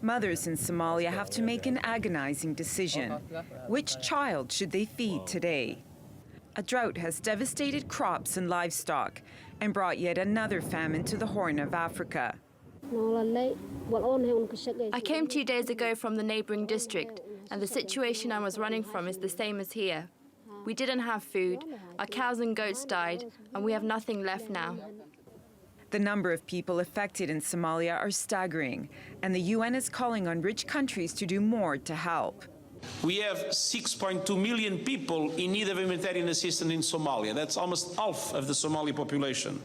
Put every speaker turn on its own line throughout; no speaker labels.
Mothers in Somalia have to make an agonizing decision. Which child should they feed today? A drought has devastated crops and livestock and brought yet another famine to the Horn of Africa.
I came 2 days ago from the neighboring district, and the situation I was running from is the same as here. We didn't have food, our cows and goats died, and we have nothing left now.
The number of people affected in Somalia are staggering, and the UN is calling on rich countries to do more to help.
We have 6.2 million people in need of humanitarian assistance in Somalia. That's almost half of the Somali population.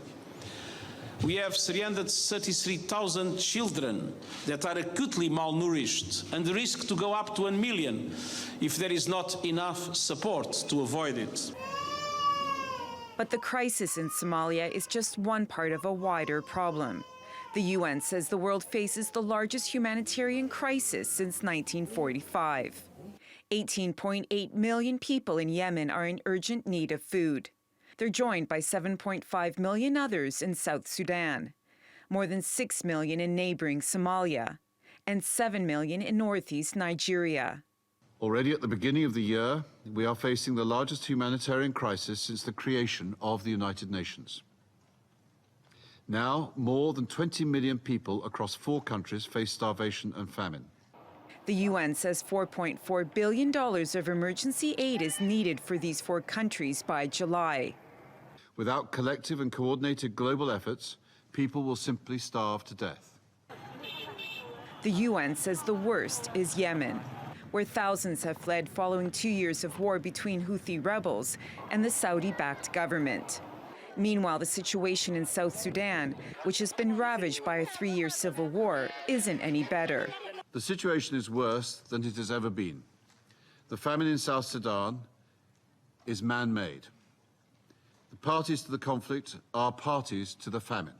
We have 333,000 children that are acutely malnourished, and the risk to go up to 1 million if there is not enough support to avoid it.
But the crisis in Somalia is just one part of a wider problem. The UN says the world faces the largest humanitarian crisis since 1945. 18.8 million people in Yemen are in urgent need of food. They're joined by 7.5 million others in South Sudan, more than 6 million in neighboring Somalia, and 7 million in northeast Nigeria.
Already at the beginning of the year, we are facing the largest humanitarian crisis since the creation of the United Nations. Now, more than 20 million people across 4 countries face starvation and famine.
The UN says $4.4 billion of emergency aid is needed for these 4 countries by July.
Without collective and coordinated global efforts, people will simply starve to death.
The UN says the worst is Yemen, where thousands have fled following 2 years of war between Houthi rebels and the Saudi-backed government. Meanwhile, the situation in South Sudan, which has been ravaged by a 3-year civil war, isn't any better.
The situation is worse than it has ever been. The famine in South Sudan is man-made. The parties to the conflict are parties to the famine,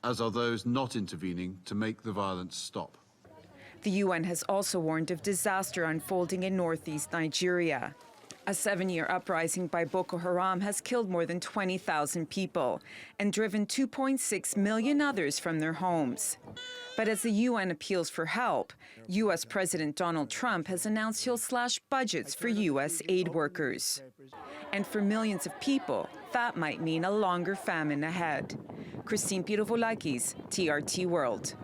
as are those not intervening to make the violence stop.
The UN has also warned of disaster unfolding in northeast Nigeria. A 7-year uprising by Boko Haram has killed more than 20,000 people and driven 2.6 million others from their homes. But as the UN appeals for help, U.S. President Donald Trump has announced he'll slash budgets for U.S. aid workers. And for millions of people, that might mean a longer famine ahead. Christine Pirovolakis, TRT World.